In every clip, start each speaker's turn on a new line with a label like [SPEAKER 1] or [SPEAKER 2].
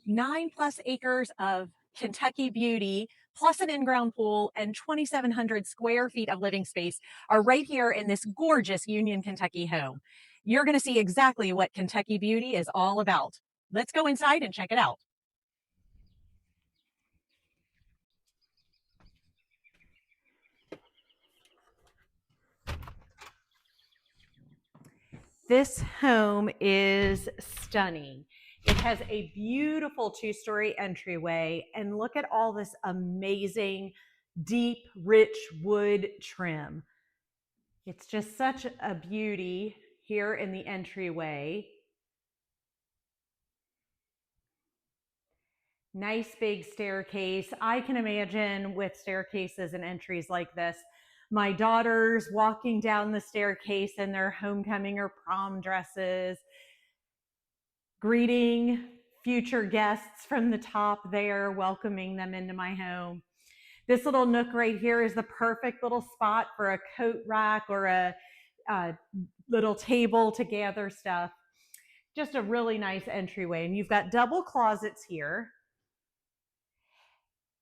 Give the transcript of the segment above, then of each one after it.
[SPEAKER 1] 9+ acres of Kentucky beauty, plus an in-ground pool and 2,700 square feet of living space are right here in this gorgeous Union, Kentucky home. You're going to see exactly what Kentucky beauty is all about. Let's go inside and check it out. This home is stunning. It has a beautiful 2-story entryway, and look at all this amazing, deep, rich wood trim. It's just such a beauty here in the entryway. Nice big staircase. I can imagine with staircases and entries like this, my daughters walking down the staircase in their homecoming or prom dresses, greeting future guests from the top there, welcoming them into my home. This little nook right here is the perfect little spot for a coat rack or a little table to gather stuff. Just a really nice entryway. And you've got double closets here.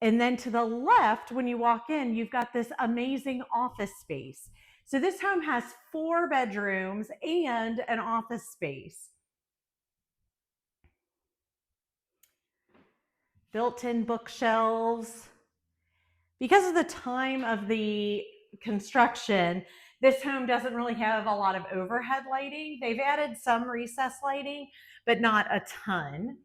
[SPEAKER 1] And then to the left, when you walk in, you've got this amazing office space. So this home has 4 bedrooms and an office space. Built-in bookshelves. Because of the time of the construction, this home doesn't really have a lot of overhead lighting. They've added some recessed lighting, but not a ton.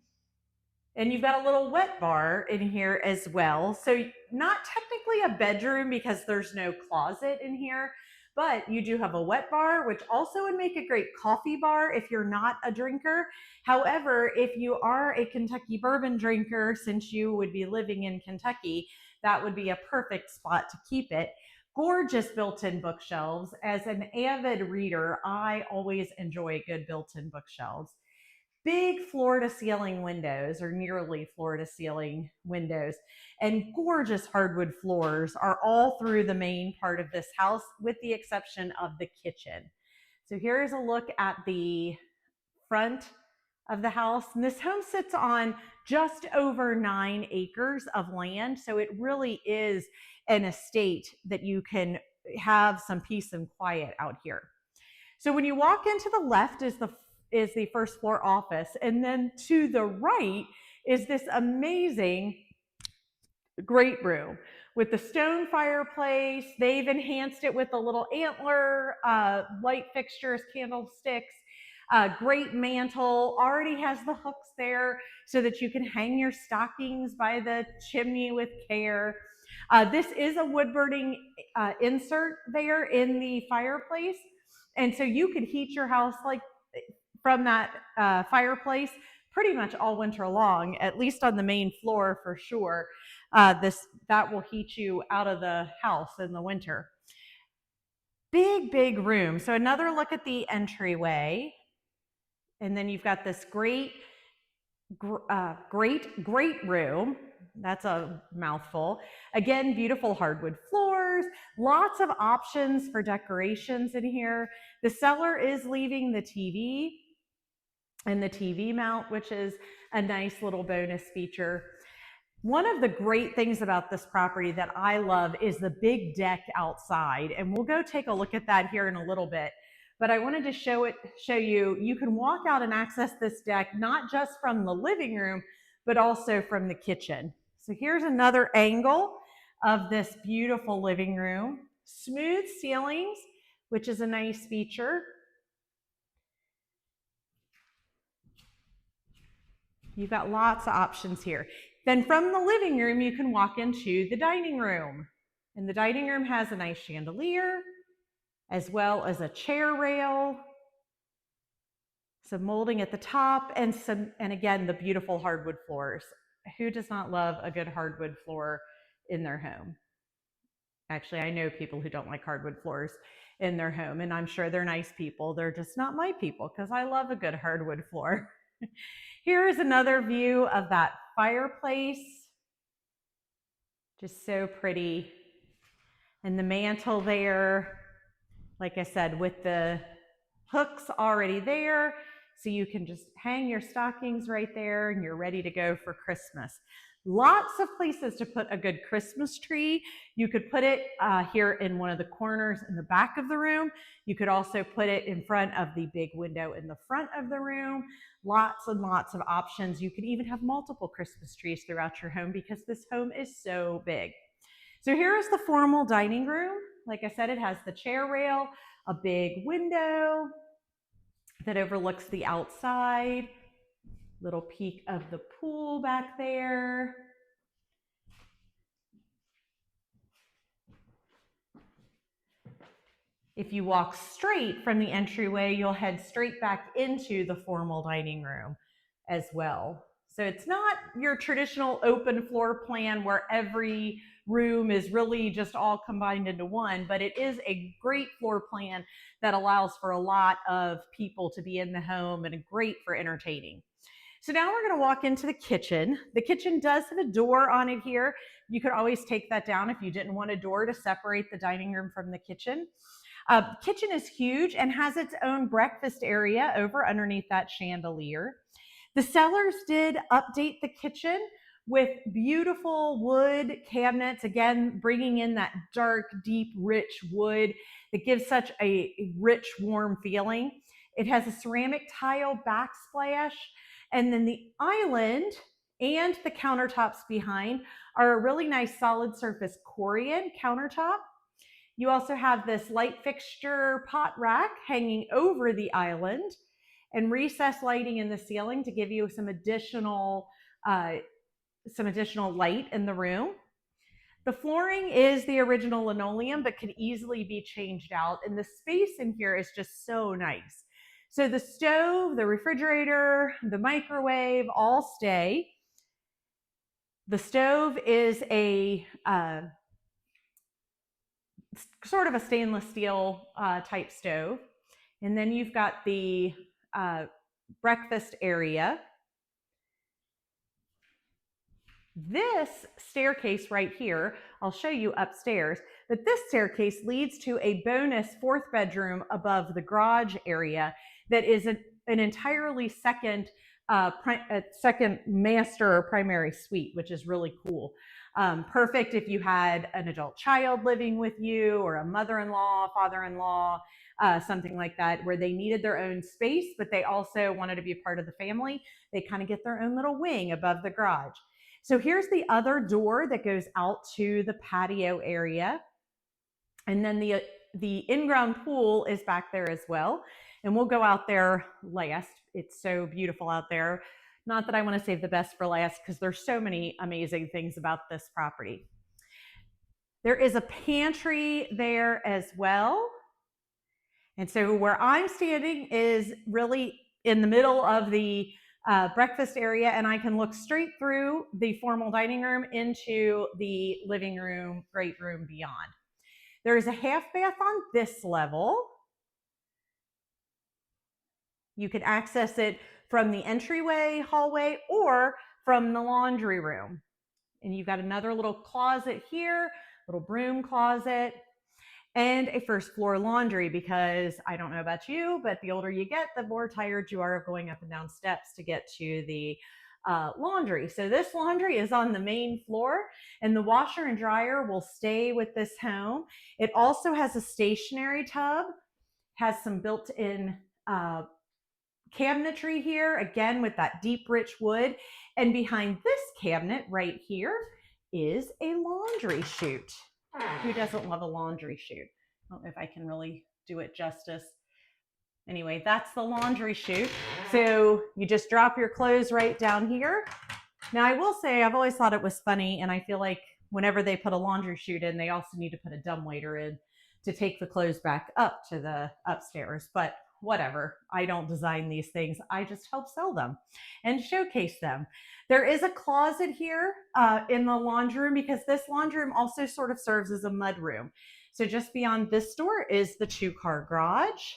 [SPEAKER 1] And you've got a little wet bar in here as well. So not technically a bedroom because there's no closet in here, but you do have a wet bar, which also would make a great coffee bar if you're not a drinker. However, if you are a Kentucky bourbon drinker, since you would be living in Kentucky, that would be a perfect spot to keep it. Gorgeous built-in bookshelves. As an avid reader, I always enjoy good built-in bookshelves. Big floor-to-ceiling windows, or nearly floor-to-ceiling windows, and gorgeous hardwood floors are all through the main part of this house, with the exception of the kitchen. So here's a look at the front of the house. And this home sits on just over 9 acres of land, so it really is an estate that you can have some peace and quiet out here. So when you walk into the left is the first floor office, and then to the right is this amazing great room with the stone fireplace. They've enhanced it with the little antler light fixtures, candlesticks. Great mantle, already has the hooks there so that you can hang your stockings by the chimney with care. This is a wood burning insert there in the fireplace, and so you could heat your house like from that fireplace pretty much all winter long, at least on the main floor for sure. That will heat you out of the house in the winter. Big room. So another look at the entryway. And then you've got this great room. That's a mouthful. Again, beautiful hardwood floors, lots of options for decorations in here. The seller is leaving the TV and the TV mount, which is a nice little bonus feature. One of the great things about this property that I love is the big deck outside, and we'll go take a look at that here in a little bit. But I wanted to show you, you can walk out and access this deck, not just from the living room, but also from the kitchen. So here's another angle of this beautiful living room. Smooth ceilings, which is a nice feature. You've got lots of options here. Then from the living room, you can walk into the dining room. And the dining room has a nice chandelier, as well as a chair rail, some molding at the top, and again, the beautiful hardwood floors. Who does not love a good hardwood floor in their home? Actually, I know people who don't like hardwood floors in their home, and I'm sure they're nice people. They're just not my people, because I love a good hardwood floor. Here is another view of that fireplace. Just so pretty. And the mantle there, like I said, with the hooks already there, So you can just hang your stockings right there and you're ready to go for Christmas. Lots of places to put a good Christmas tree. You could put it here in one of the corners in the back of the room. You could also put it in front of the big window in the front of the room. Lots and lots of options. You could even have multiple Christmas trees throughout your home because this home is so big. So here is the formal dining room. Like I said, it has the chair rail, a big window that overlooks the outside, little peek of the pool back there. If you walk straight from the entryway, you'll head straight back into the formal dining room as well. So it's not your traditional open floor plan where every room is really just all combined into one, but it is a great floor plan that allows for a lot of people to be in the home and great for entertaining. So now we're going to walk into the kitchen. The kitchen does have a door on it here. You could always take that down if you didn't want a door to separate the dining room from the kitchen. Kitchen is huge and has its own breakfast area over underneath that chandelier. The sellers did update the kitchen with beautiful wood cabinets, again, bringing in that dark, deep, rich wood that gives such a rich, warm feeling. It has a ceramic tile backsplash, and then the island and the countertops behind are a really nice solid surface Corian countertop. You also have this light fixture pot rack hanging over the island and recessed lighting in the ceiling to give you some additional light in the room. The flooring is the original linoleum, but could easily be changed out. And the space in here is just so nice. So the stove, the refrigerator, the microwave all stay. The stove is a sort of a stainless steel type stove. And then you've got the breakfast area. This staircase right here, I'll show you upstairs, but this staircase leads to a bonus fourth bedroom above the garage area that is an entirely second master or primary suite, which is really cool. Perfect if you had an adult child living with you or a mother-in-law, father-in-law, something like that, where they needed their own space, but they also wanted to be a part of the family. They kind of get their own little wing above the garage. So here's the other door that goes out to the patio area. And then the in-ground pool is back there as well. And we'll go out there last. It's so beautiful out there. Not that I want to save the best for last because there's so many amazing things about this property. There is a pantry there as well. And so where I'm standing is really in the middle of the breakfast area, and I can look straight through the formal dining room into the living room, great room beyond. There is a half bath on this level. You can access it from the entryway, hallway, or from the laundry room. And you've got another little closet here, little broom closet, and a first floor laundry because I don't know about you, but the older you get, the more tired you are of going up and down steps to get to the laundry. So this laundry is on the main floor and the washer and dryer will stay with this home. It also has a stationary tub, has some built-in cabinetry here, again with that deep rich wood. And behind this cabinet right here is a laundry chute. Who doesn't love a laundry chute? I don't know if I can really do it justice. Anyway, that's the laundry chute. So you just drop your clothes right down here. Now I will say I've always thought it was funny, and I feel like whenever they put a laundry chute in, they also need to put a dumbwaiter in to take the clothes back up to the upstairs. But whatever, I don't design these things. I just help sell them and showcase them. There is a closet here in the laundry room because this laundry room also sort of serves as a mud room. So just beyond this door is the 2-car garage.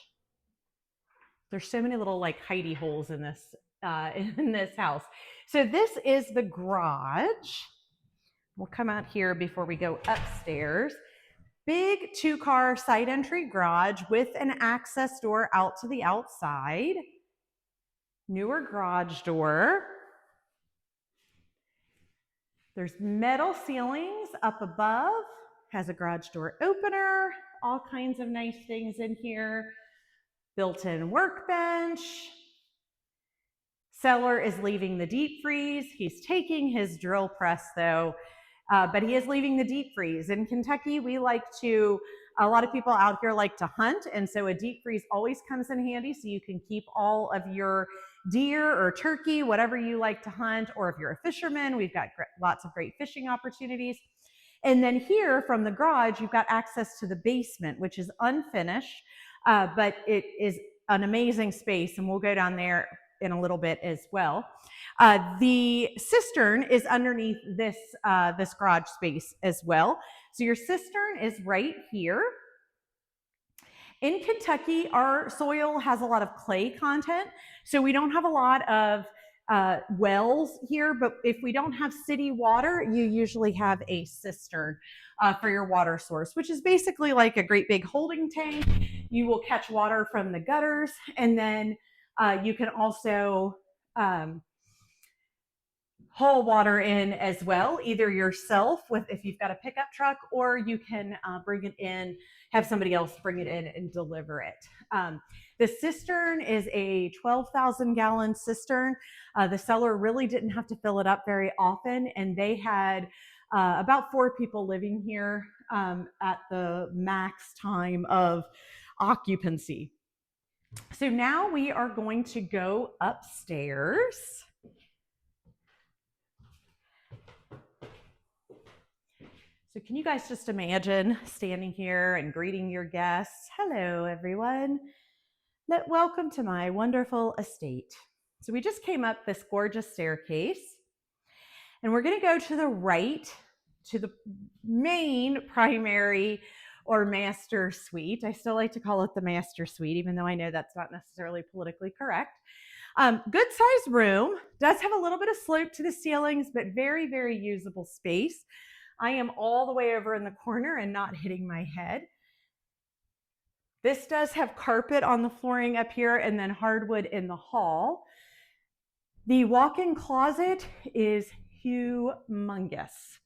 [SPEAKER 1] There's so many little like hidey holes in this house. So this is the garage. We'll come out here before we go upstairs. Big 2-car side entry garage with an access door out to the outside. Newer garage door. There's metal ceilings up above, has a garage door opener, all kinds of nice things in here. Built-in workbench. Seller is leaving the deep freeze. He's taking his drill press though, but he is leaving the deep freeze. In Kentucky, a lot of people out here like to hunt, and so a deep freeze always comes in handy so you can keep all of your deer or turkey, whatever you like to hunt, or if you're a fisherman, we've got lots of great fishing opportunities. And then here from the garage, you've got access to the basement, which is unfinished, but it is an amazing space, and we'll go down there in a little bit as well. The cistern is underneath this garage space as well. So your cistern is right here. In Kentucky, our soil has a lot of clay content, so we don't have a lot of wells here, but if we don't have city water, you usually have a cistern for your water source, which is basically like a great big holding tank. You will catch water from the gutters, and then you can also haul water in as well, either yourself if you've got a pickup truck, or you can bring it in, have somebody else bring it in and deliver it. The cistern is a 12,000 gallon cistern. The seller really didn't have to fill it up very often, and they had about 4 people living here at the max time of occupancy. So now we are going to go upstairs. So can you guys just imagine standing here and greeting your guests? Hello, everyone. Welcome to my wonderful estate. So we just came up this gorgeous staircase, and we're going to go to the right to the main primary or master suite. I still like to call it the master suite, even though I know that's not necessarily politically correct. Good sized room, does have a little bit of slope to the ceilings, but very, very usable space. I am all the way over in the corner and not hitting my head. This does have carpet on the flooring up here and then hardwood in the hall. The walk-in closet is humongous.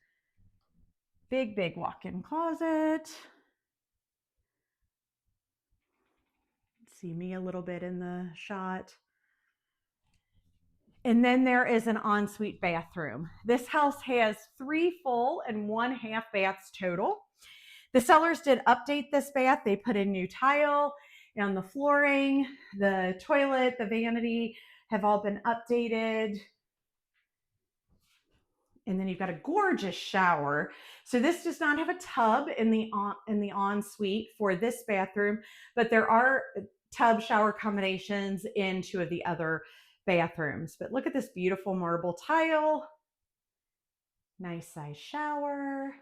[SPEAKER 1] Big, big walk-in closet. See me a little bit in the shot. And then there is an ensuite bathroom. This house has 3 full and 1 half baths total. The sellers did update this bath. They put in new tile on the flooring, the toilet, the vanity have all been updated. And then you've got a gorgeous shower. So this does not have a tub in the ensuite for this bathroom, but there are tub shower combinations in 2 of the other bathrooms. But look at this beautiful marble tile. Nice size shower.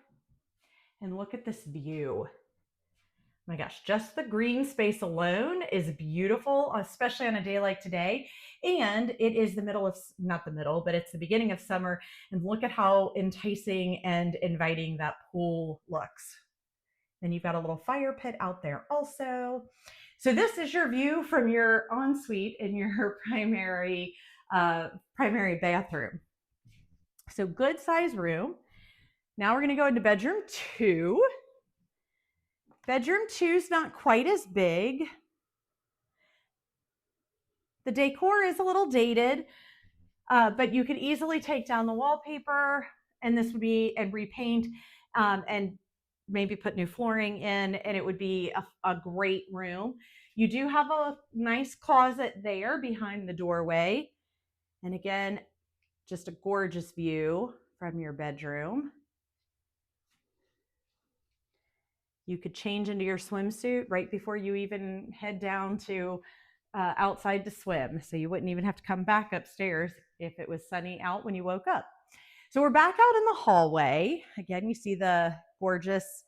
[SPEAKER 1] And look at this view. Oh my gosh, just the green space alone is beautiful, especially on a day like today. And it is it's the beginning of summer. And look at how enticing and inviting that pool looks. Then you've got a little fire pit out there also. So this is your view from your ensuite in your primary bathroom. So good size room. Now we're going to go into bedroom 2. Bedroom 2 is not quite as big. The decor is a little dated, but you could easily take down the wallpaper, and this would be and repaint and maybe put new flooring in, and it would be a great room. You do have a nice closet there behind the doorway. And again, just a gorgeous view from your bedroom. You could change into your swimsuit right before you even head down to outside to swim. So you wouldn't even have to come back upstairs if it was sunny out when you woke up. So we're back out in the hallway. Again, you see the gorgeous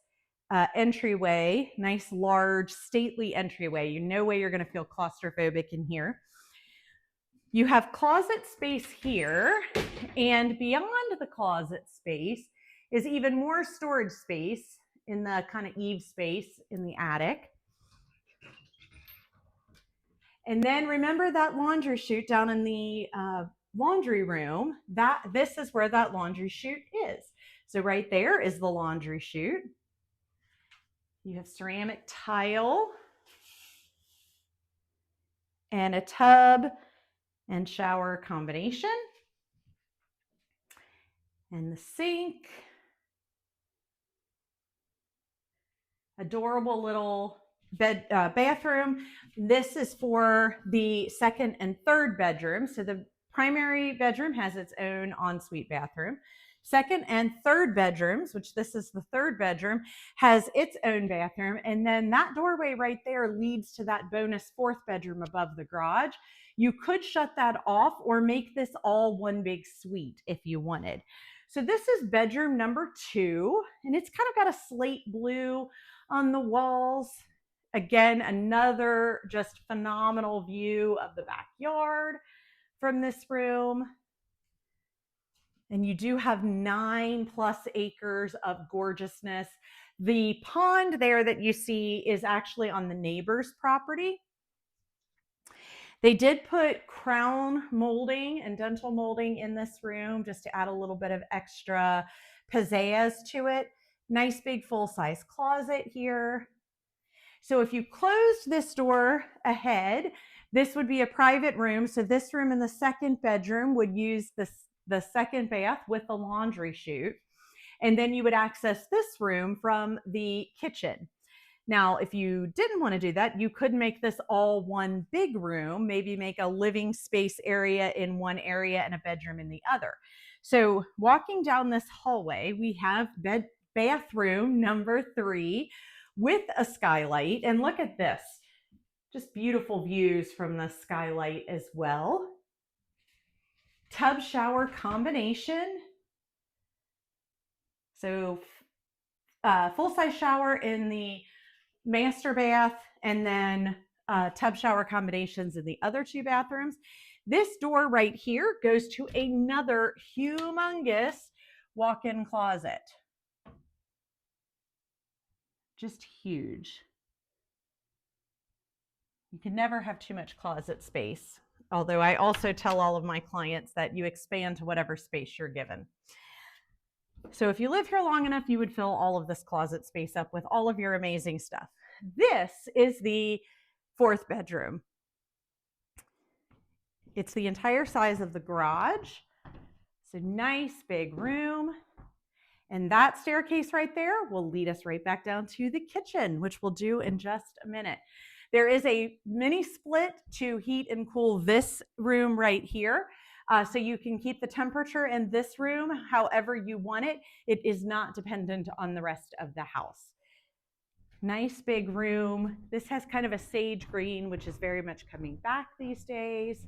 [SPEAKER 1] entryway, nice, large, stately entryway. You no way you're going to feel claustrophobic in here. You have closet space here, and beyond the closet space is even more storage space in the kind of eave space in the attic. And then remember that laundry chute down in the laundry room, this is where that laundry chute is. So right there is the laundry chute. You have ceramic tile and a tub and shower combination. And the sink. Adorable little bathroom. This is for the second and third bedroom. So the primary bedroom has its own ensuite bathroom. Second and third bedrooms, which this is the third bedroom, has its own bathroom. And then that doorway right there leads to that bonus fourth bedroom above the garage. You could shut that off or make this all one big suite if you wanted. So this is bedroom number 2, and it's kind of got a slate blue on the walls. Again, another just phenomenal view of the backyard from this room. And you do have 9+ acres of gorgeousness. The pond there that you see is actually on the neighbor's property. They did put crown molding and dental molding in this room just to add a little bit of extra pizzazz to it. Nice big full-size closet here. So if you closed this door ahead, this would be a private room. So this room in the second bedroom would use the second bath with the laundry chute. And then you would access this room from the kitchen. Now, if you didn't want to do that, you could make this all one big room, maybe make a living space area in one area and a bedroom in the other. So walking down this hallway, we have bathroom number 3 with a skylight. And look at this, just beautiful views from the skylight as well. Tub shower combination. So full-size shower in the master bath, and then tub shower combinations in the other 2 bathrooms. This door right here goes to another humongous walk-in closet. Just huge. You can never have too much closet space, although I also tell all of my clients that you expand to whatever space you're given. So if you live here long enough, you would fill all of this closet space up with all of your amazing stuff. This is the 4th bedroom. It's the entire size of the garage. It's a nice big room. And that staircase right there will lead us right back down to the kitchen, which we'll do in just a minute. There is a mini split to heat and cool this room right here. So you can keep the temperature in this room however you want it. It is not dependent on the rest of the house. Nice big room. This has kind of a sage green, which is very much coming back these days.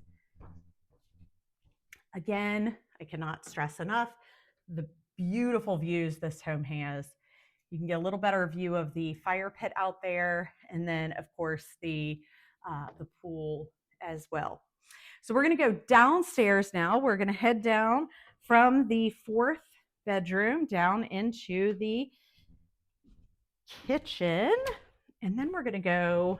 [SPEAKER 1] Again, I cannot stress enough the beautiful views this home has. You can get a little better view of the fire pit out there, and then of course the pool as well. So we're going to go downstairs now. We're going to head down from the 4th bedroom down into the kitchen, and then we're going to go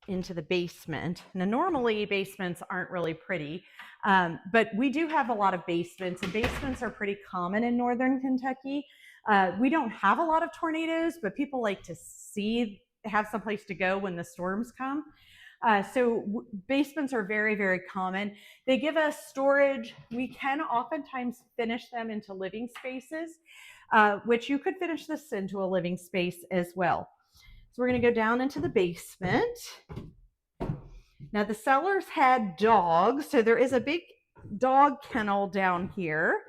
[SPEAKER 1] into the basement. Now, normally basements aren't really pretty, but we do have a lot of basements, and basements are pretty common in northern Kentucky. We don't have a lot of tornadoes, but people like to have someplace to go when the storms come. So basements are very, very common. They give us storage. We can oftentimes finish them into living spaces, which you could finish this into a living space as well. So we're going to go down into the basement. Now the sellers had dogs, so there is a big dog kennel down here.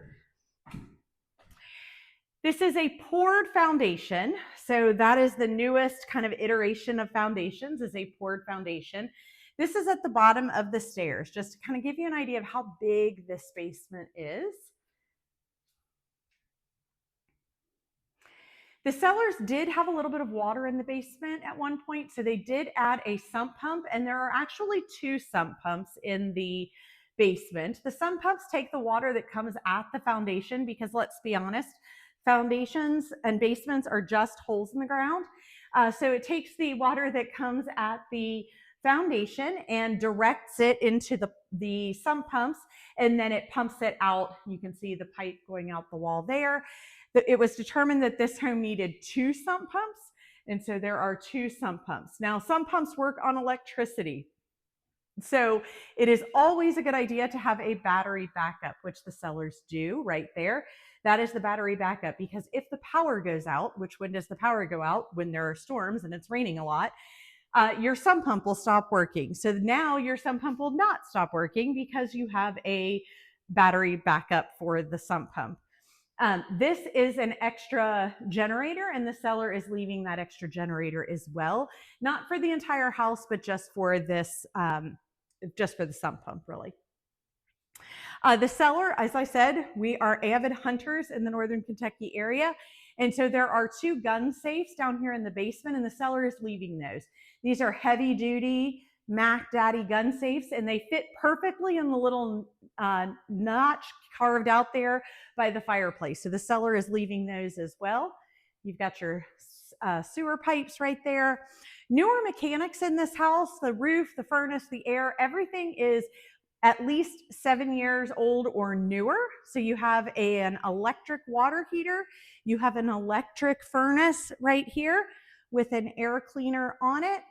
[SPEAKER 1] This is a poured foundation. So that is the newest kind of iteration of foundations, is a poured foundation. This is at the bottom of the stairs, just to kind of give you an idea of how big this basement is. The sellers did have a little bit of water in the basement at one point, so they did add a sump pump, and there are actually 2 sump pumps in the basement. The sump pumps take the water that comes at the foundation, because let's be honest, foundations and basements are just holes in the ground. So it takes the water that comes at the foundation and directs it into the sump pumps, and then it pumps it out. You can see the pipe going out the wall there. It was determined that this home needed 2 sump pumps, and so there are 2 sump pumps. Now, sump pumps work on electricity, so it is always a good idea to have a battery backup, which the sellers do right there. That is the battery backup, because if the power goes out, which when does the power go out? When there are storms and it's raining a lot, your sump pump will stop working. So now your sump pump will not stop working because you have a battery backup for the sump pump. This is an extra generator, and the seller is leaving that extra generator as well, not for the entire house, but just for this, just for the sump pump, really. The seller, as I said, we are avid hunters in the Northern Kentucky area. And so there are 2 gun safes down here in the basement, and the seller is leaving those. These are heavy duty Mac Daddy gun safes, and they fit perfectly in the little notch carved out there by the fireplace. So the seller is leaving those as well. You've got your sewer pipes right there. Newer mechanics in this house, the roof, the furnace, the air, everything is at least 7 years old or newer. So you have an electric water heater. You have an electric furnace right here with an air cleaner on it.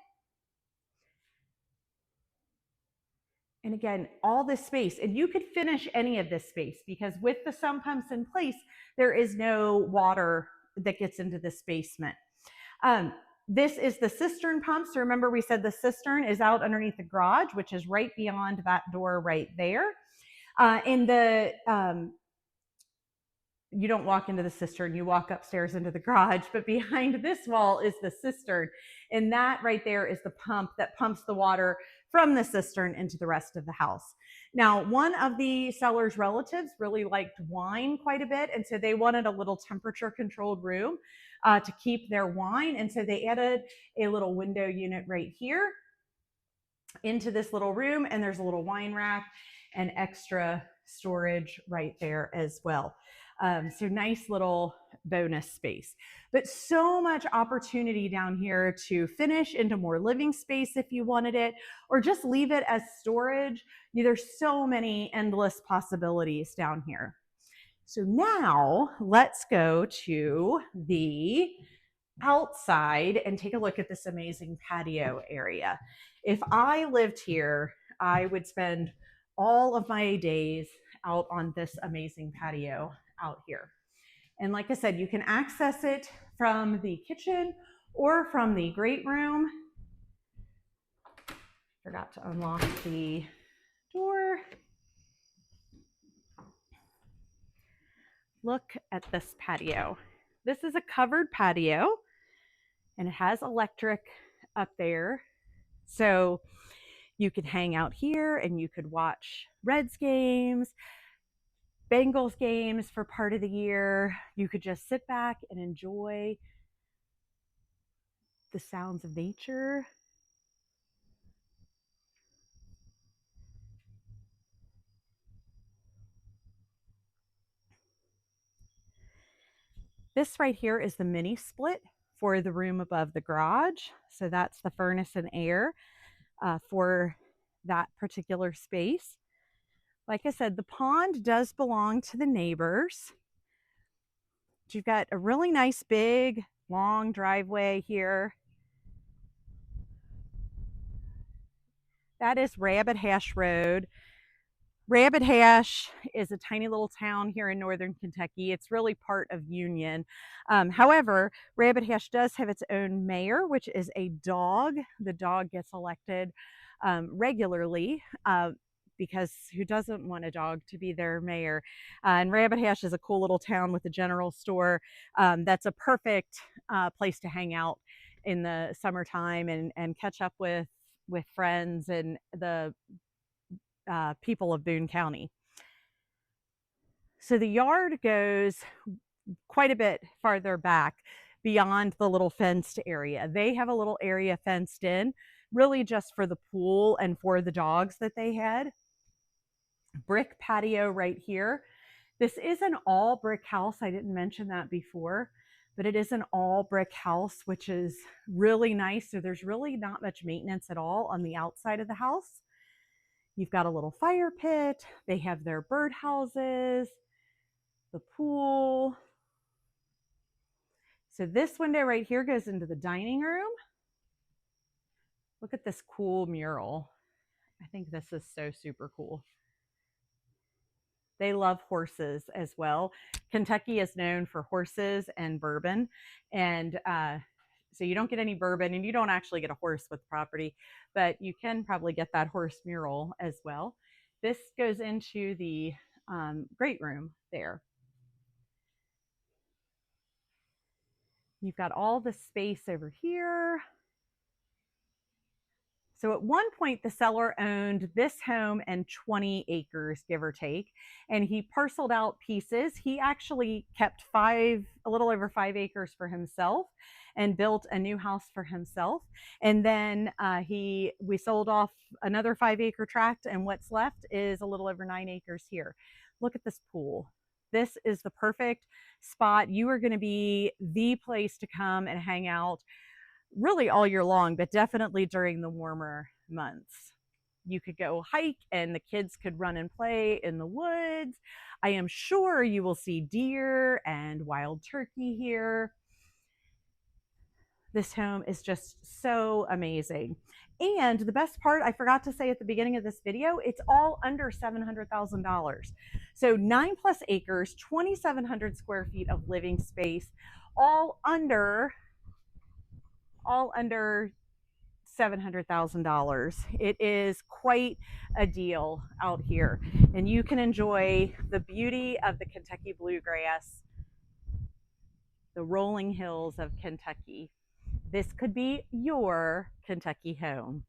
[SPEAKER 1] And again, all this space, and you could finish any of this space, because with the sump pumps in place, there is no water that gets into this basement. This is the cistern pump. So remember, we said the cistern is out underneath the garage, which is right beyond that door right there. You don't walk into the cistern, you walk upstairs into the garage, but behind this wall is the cistern. And that right there is the pump that pumps the water from the cistern into the rest of the house. Now, one of the seller's relatives really liked wine quite a bit, and so they wanted a little temperature controlled room to keep their wine. And so they added a little window unit right here into this little room, and there's a little wine rack and extra storage right there as well. So nice little bonus space, but so much opportunity down here to finish into more living space if you wanted it, or just leave it as storage. There's so many endless possibilities down here. So now let's go to the outside and take a look at this amazing patio area. If I lived here, I would spend all of my days out on this amazing patio out here. And like I said, you can access it from the kitchen or from the great room. Forgot to unlock the door. Look at this patio. This is a covered patio, and it has electric up there. So you could hang out here and you could watch Reds games, Bengals games for part of the year. You could just sit back and enjoy the sounds of nature. This right here is the mini split for the room above the garage. So that's the furnace and air for that particular space. Like I said, the pond does belong to the neighbors. You've got a really nice big long driveway here. That is Rabbit Hash Road. Rabbit Hash is a tiny little town here in Northern Kentucky. It's really part of Union. However, Rabbit Hash does have its own mayor, which is a dog. The dog gets elected regularly because who doesn't want a dog to be their mayor? And Rabbit Hash is a cool little town with a general store. That's a perfect place to hang out in the summertime and catch up with friends and the people of Boone County. So the yard goes quite a bit farther back beyond the little fenced area. They have a little area fenced in, really just for the pool and for the dogs that they had. Brick patio right here. This is an all brick house. I didn't mention that before. but it is an all brick house, which is really nice. So there's really not much maintenance at all on the outside of the house. You've got a little fire pit. They have their bird houses, the pool. So this window right here goes into the dining room. Look at this cool mural. I think this is so super cool. They love horses as well. Kentucky is known for horses and bourbon. And so you don't get any bourbon and you don't actually get a horse with the property, but you can probably get that horse mural as well. This goes into the great room there. You've got all the space over here. So at one point, the seller owned this home and 20 acres, give or take, and he parceled out pieces. He actually kept a little over 5 acres for himself and built a new house for himself. And then we sold off another 5 acre tract, and what's left is a little over 9 acres here. Look at this pool. This is the perfect spot. You are going to be the place to come and hang out really all year long, but definitely during the warmer months. You could go hike and the kids could run and play in the woods. I am sure you will see deer and wild turkey here. This home is just so amazing. And the best part, I forgot to say at the beginning of this video, it's all under $700,000. So 9+ acres, 2,700 square feet of living space, all under $700,000. It is quite a deal out here, and you can enjoy the beauty of the Kentucky bluegrass, the rolling hills of Kentucky. This could be your Kentucky home.